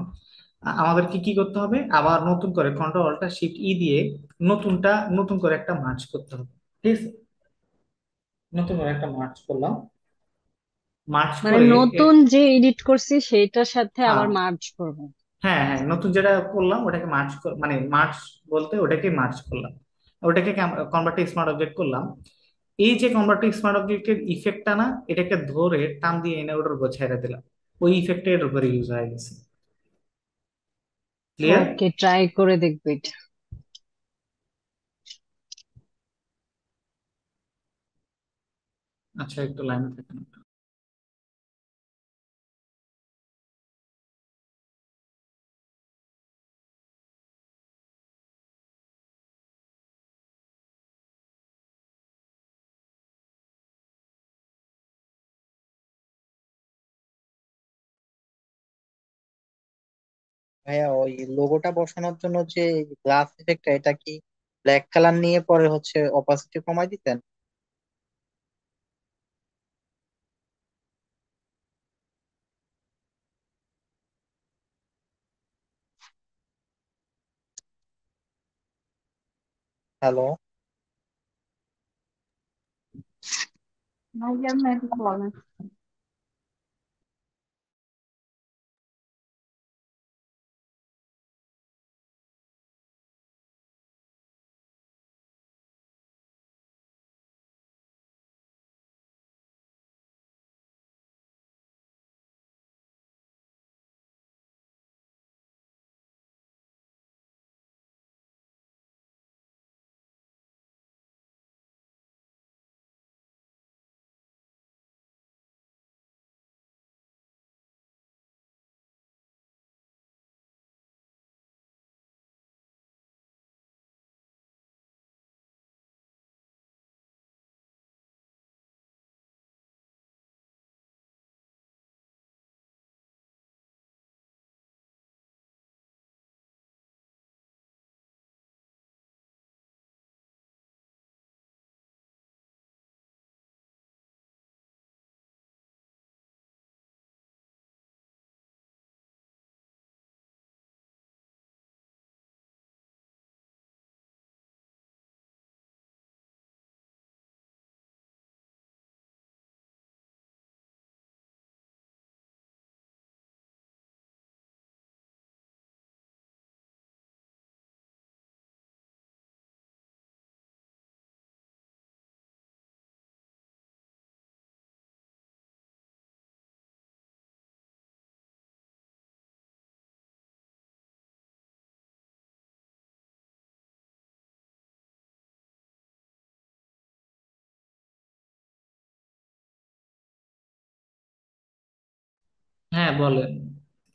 আমাদের কি কি করতে হবে, আবার নতুন করে কন্ট্রোল অল্টার শিফট ই দিয়ে নতুনটা, নতুন করে একটা মার্জ করতে হবে। ঠিক আছে, নতুন করে একটা মার্জ করলাম, মার্জ
মানে
করে
নতুন যে এডিট করছি সেইটার সাথে
হ্যাঁ
আবার মার্জ করব।
হ্যাঁ হ্যাঁ, নতুন যেটা করলাম ওটাকে মার্জ, মানে মার্জ বলতে ওটাকে মার্জ করলাম, ওটাকে কনভার্ট স্মার্ট অবজেক্ট করলাম। এই যে কনভার্ট স্মার্ট অবজেক্টের ইফেক্টটা না, এটাকে ধরে টান দিয়ে এনে ওটার উপর ছেড়ে দিলাম, ওই ইফেক্টটা এর উপরে ইউজ হয়ে গেছে। ক্লিয়ার?
ওকে, ট্রাই করে দেখবো এটা।
আচ্ছা, একটু লাইনে থাকেন।
ভাইয়া ওই লোগোটা বসানোর জন্য যে গ্লাস এফেক্টটা, এটা কি ব্ল্যাক কালার নিয়ে পরে হচ্ছে অপাসিটি কমাই দিতেন? হ্যালো?
ভাইয়া মেবি বলেন।
হ্যাঁ বলেন,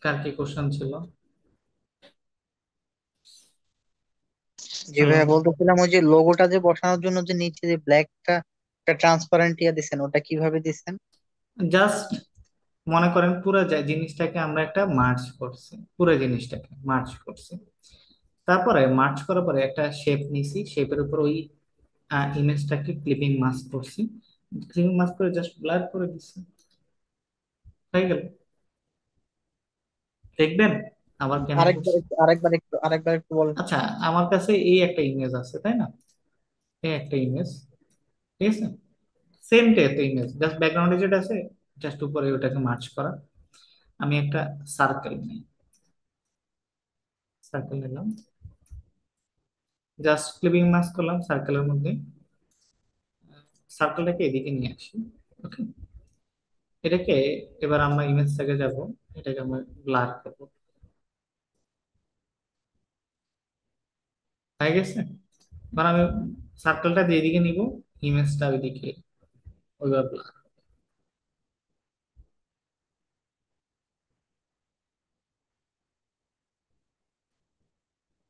কার কি কোশ্চেন ছিল?
জি
হ্যালো।
ভাইয়া, বলতেছিলাম ওই যে লোগোটা যে বসানোর জন্য যে নিচে যে ব্ল্যাকটা একটা ট্রান্সপারেন্ট ইয়া দিছেন, ওটা কিভাবে দিছেন?
জাস্ট মনে করেন পুরো জিনিসটাকে আমরা একটা মার্জ করছি, পুরো জিনিসটাকে মার্জ করছি, তারপরে মার্জ করার পরে একটা শেপ নিছি, শেপের উপর ওই ইমেজটাকে ক্লিপিং মাস্ক করছি, ক্লিপিং মাস্ক করে জাস্ট ব্লার করে দিচ্ছি, হয়ে গেল। দেখবেন আবার কেন করছি।
আরেকবার একটু বলেন।
আচ্ছা, আমার কাছে এই একটা ইমেজ আছে, তাই না? এই একটা ইমেজ, ঠিক আছে, সেম ডে তো ইমেজ, জাস্ট ব্যাকগ্রাউন্ডে যেটা আছে জাস্ট উপরে ওটাকে মার্চ করা। আমি একটা সার্কেল নিই, সার্কেল নিলাম, জাস্ট ক্লিপিং মাস্ক করলাম সার্কেলের মধ্যে, সার্কেলটাকে এদিকে নিয়ে আসি। ওকে, এটাকে এবার আমরা ইমেজ থেকে যাব, এটাকে আমরা ব্লার করবো। হয়ে গেছে। এবার আমি সার্কেলটা দিয়ে দিকে নিব, ইমেজটা ওইদিকে ওইভাবে ব্লার।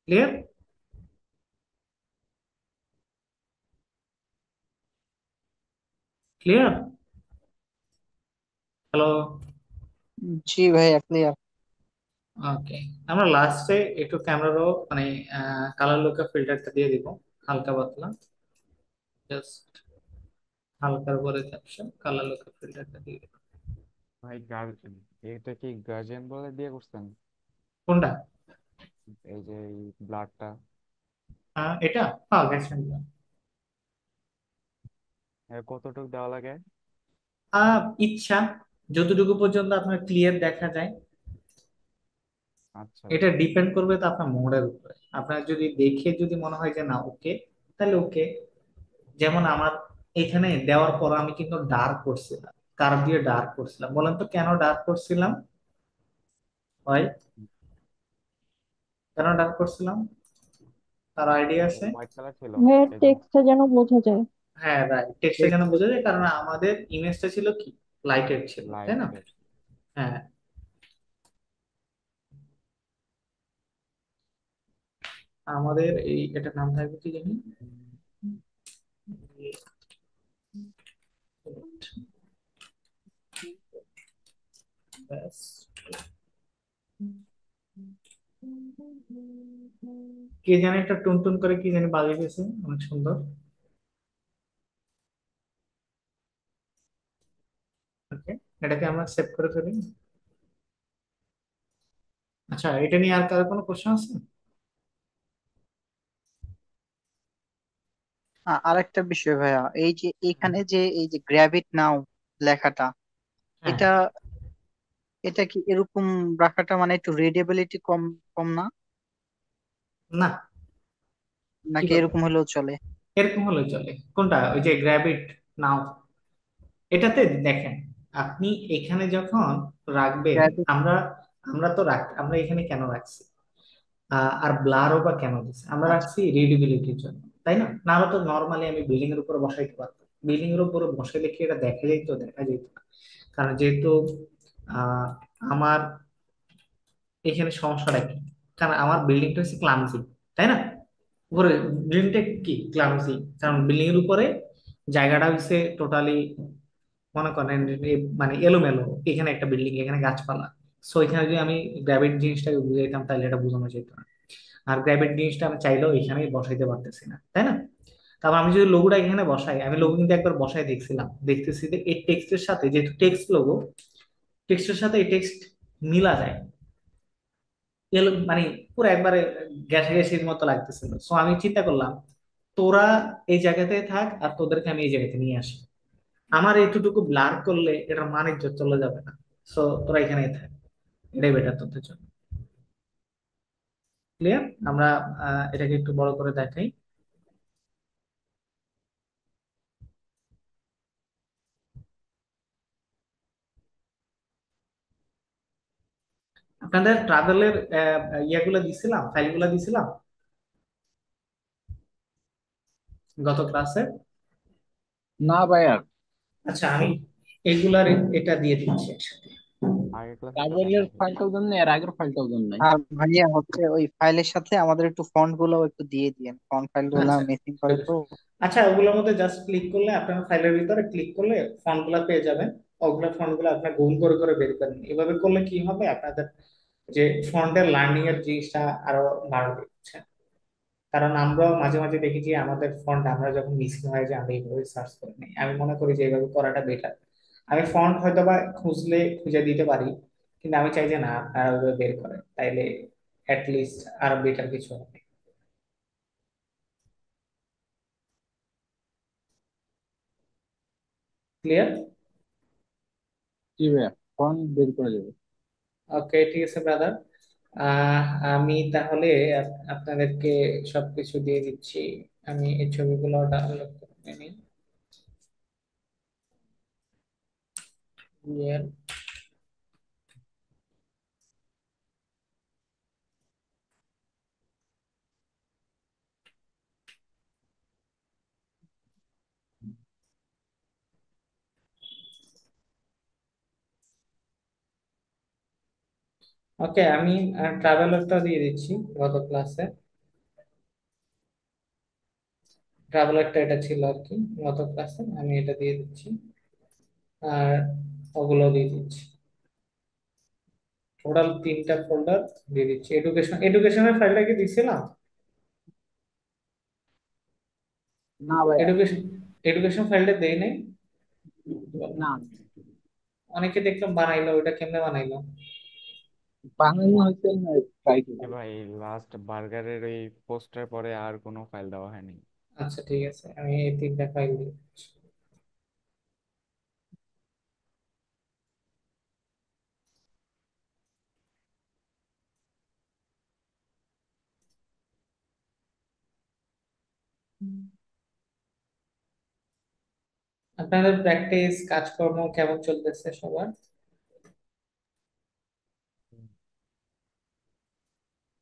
ক্লিয়ার? ক্লিয়ার? হ্যালো?
জি ভাইয়া, ক্লিয়ার।
ওকে, আমরা লাস্টে একটু ক্যামেরারও মানে কালার লুকা ফিল্টারটা দিয়ে দিব, হালকা পাতলা, জাস্ট হালকার উপরে ক্যাপশন কালার লুকা ফিল্টারটা দিয়ে দিব।
ভাই এটা কি গার্জিয়ান বলে দিয়ে করছেন?
কোনটা?
এই যে এই ব্লাডটা
এটা, হ্যাঁ গেছেন।
কতটুকু দেওয়া লাগে?
ইচ্ছা, যতটুকু পর্যন্ত আপনার ক্লিয়ার দেখা যায়।
আচ্ছা
এটা
ভাই।
ডিপেন্ড করবে তো আপনার মোডের উপরে। আপনার যদি দেখে যদি মনে হয় যে না ওকে, তাহলে ওকে। যেমন আমার এখানে দেওয়ার পর আমি কিন্তু ডার্ক করছিলাম, কার্ভ দিয়ে ডার্ক করছিলাম। বলেন তো কেন ডার্ক করছিলাম ভাই? কেন ডার্ক করছিলাম, তার আইডিয়া আছে?
হোয়াইট কালার ছিল
ভাইয়া
এই জন্য।
টেক্সটটা যেন বোঝা যায়।
হ্যাঁ রাইট, টেক্সটটা যেন বোঝা যায়, কারণ আমাদের ইমেজটা ছিল কি, লাইটেড ছিল, তাই না?
লাইট।
হ্যাঁ, আমাদের এই এটা নাম থাকবে কি জানি, ব্যাস। কে জানি একটা টুনটুন করে কি জানি বাজিয়ে গেছে, অনেক সুন্দর। ওকে, এটাকে আমরা সেভ করে ফেলি। আচ্ছা, এটা নিয়ে আর কারো কোনো কোশ্চেন আছে?
আরেকটা বিষয় ভাইয়া, এই যে এখানে যে এই যে গ্র্যাভিট নাও লেখাটা,
হ্যাঁ।
এটা এটা কি এরকম রাখাটা মানে একটু রিডেবিলিটি কম কম না?
না, কি
নাকি
ব্যাপার,
এরকম হলেও চলে?
এরকম হলে চলে। কোনটা, ওই যে গ্র্যাভিট নাও? এটাতে দেখেন, আপনি এখানে যখন রাখবেন,
গ্র্যাভিট।
আমরা আমরা তো আমরা এখানে কেন রাখছি, আর ব্লারও বা কেন দিচ্ছি, আমরা
আচ্ছা।
রাখছি রিডেবিলিটির জন্য, তাই না? না হলে তো নর্মালি আমি বিল্ডিং এর উপরে বসাইতে পারতাম, বিল্ডিং এর উপরে বসাইলে কি এটা দেখা যেত? দেখা যেত না। কারণ যেহেতু আহ, আমার এখানে সমস্যাটা কি, কারণ আমার বিল্ডিংটা হচ্ছে ক্লামজি, তাই না? উপরে বিল্ডিংটা কি ক্লামজি, কারণ বিল্ডিং এর উপরে জায়গাটা হচ্ছে টোটালি, মনে করেন মানে এলোমেলো, এখানে একটা বিল্ডিং, এখানে গাছপালা। সো এখানে যদি আমি গ্র্যাভিটি জিনিসটাকে বুঝাইতাম তাহলে এটা বোঝানো যেত না। আর গ্র্যাভিটি জিনিসটা আমি চাইলেও এখানেই বসাইতে পারতেছি না, তাই না? তারপর আমি যদি লোগোটা এখানে বসাই, আমি লোগো কিন্তু একবার বসাই দেখছিলাম, দেখতেছি যে এই টেক্সটের সাথে, যেহেতু টেক্সট লোগো, টেক্সটের সাথে এই টেক্সট মিলা যায়, মানে পুরো একবারে ঘেঁষাঘেঁষির মতো লাগতেছিল। সো আমি চিন্তা করলাম, তোরা এই জায়গাতে থাক আর তোদেরকে আমি এই জায়গাতে নিয়ে আসি। আমার এতটুকু ব্লার করলে এটার মান ইজ্জত চলে যাবে না। সো তোরা এখানেই থাক, এটাই বেটার তোদের জন্য। ক্লিয়ার? আমরা এটাকে একটু বড় করে দেখাই। আপনাদের ট্রাভেলের ইয়াগুলো দিছিলাম, ফাইলগুলো দিছিলাম গত ক্লাসে।
না ভাইয়া,
আচ্ছা, আমি এগুলার এটা দিয়ে দিচ্ছি একসাথে।
আগের ক্লাসে তো
ট্রাভেলের
দেখাইছে।
ফাইলটাও দেন নাই, এর আগের ফাইলটাও দেন নাই।
আর ভাইয়া হচ্ছে ওই ফাইলের সাথে আমাদের একটু ফন্ট গুলো একটু দিয়ে দিয়েন, ফন্ট ফাইল গুলো
আচ্ছা,
মিসিং করে তো।
আচ্ছা, ওগুলোর মধ্যে জাস্ট ক্লিক করলে, আপনার ফাইলের ভিতরে ক্লিক করলে ফন্ট গুলা পেয়ে যাবেন। ওগুলো ফন্ট গুলো আপনার গুগল করে করে বের করেন। এভাবে করলে কি হবে, আপনাদের যে ফন্টের লার্নিং এর জিনিসটা আরো বাড়বে, বুঝছেন? কারণ আমরাও মাঝে মাঝে দেখি যে আমাদের ফন্ট আমরা যখন মিসিং হয়ে যায় আমরা এইভাবে সার্চ করে নিই। আমি মনে করি যে এইভাবে করাটা বেটার। আমি ফন্ট হয়তো বা খুঁজলে খুঁজে দিতে পারি, কিন্তু আমি চাই যে না আপনারা ওইভাবে বের করেন, তাইলে লিস্ট আরো বেটার কিছু হবে। ক্লিয়ার?
জি ভাইয়া, ফর্ম বের করা যাবে।
ওকে, ঠিক আছে ব্রাদার। আমি তাহলে আপনাদেরকে সবকিছু দিয়ে দিচ্ছি। আমি এই ছবিগুলো ডাউনলোড করে নিই। ওকে, আমি ট্রাভেলারটা দিয়ে দিচ্ছি। গত ক্লাসে ট্রাভেলারটা এটা ছিল আর কি, গত ক্লাসে আমি এটা দিয়ে দিচ্ছি। আর ওগুলো দিয়ে দিচ্ছি। টোটাল 3টা ফোল্ডার দিয়ে দিচ্ছি। এডুকেশনের ফাইলটা কি দিছিলাম?
না ভাইয়া,
এডুকেশন এডুকেশন ফাইলটা দেই নাই।
না,
অনেকে দেখলাম বানাইলো, ওটা কেমনে বানাইলো?
বানানো হয়েছে না, ট্রাই
এ
করবো।
ভাই লাস্ট বার্গারের ওই পোস্টার পরে আর কোনো ফাইল দেওয়া হয়নি।
আচ্ছা ঠিক আছে, আমি এই 3টা ফাইল দিয়ে দিচ্ছি। আপনাদের প্র্যাকটিস কাজকর্ম কেমন চলতেছে সবার?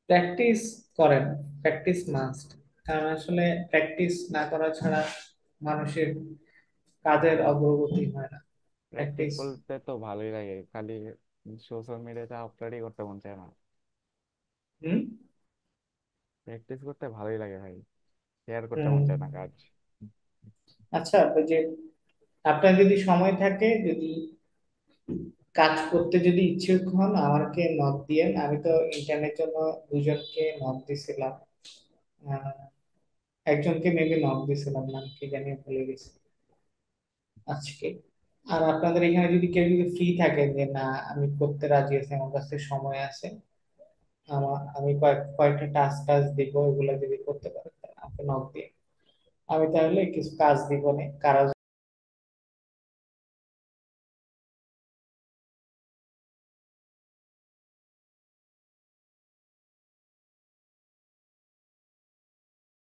প্র্যাকটিস করেন, প্র্যাকটিস মাস্ট। কারণ আসলে প্র্যাকটিস না করা ছাড়া মানুষের কাজের অগ্রগতি হয় না।
Practice
practice.
করতে তো ভালোই লাগে, খালি সোশ্যাল মিডিয়াতে আপলোডই করতে মন চায় না।
হুম
প্র্যাকটিস করতে ভালোই লাগে ভাই, শেয়ার করতে
হুম।
মন চায় না কাজ।
আচ্ছা, ওই যে আপনার যদি সময় থাকে, যদি কাজ করতে যদি ইচ্ছুক হন, আমাকে নক দিয়েন। আমি তো ইন্টার্নের জন্য 2জনকে নক দিছিলাম। আহ, একজনকে মেবি নক দিছিলাম, নাম কি জানি ভুলে গেছি আজকে। আর আপনাদের এখানে যদি কেউ যদি ফ্রি থাকেন যে না আমি করতে রাজি আছি, আমার কাছে সময় আছে, আমি কয়েকটা টাস্ক টাস্ক দিব, এগুলো যদি করতে পারেন তাহলে আমাকে নক দিয়ে, আমি তাহলে কিছু কাজ দিব না কারা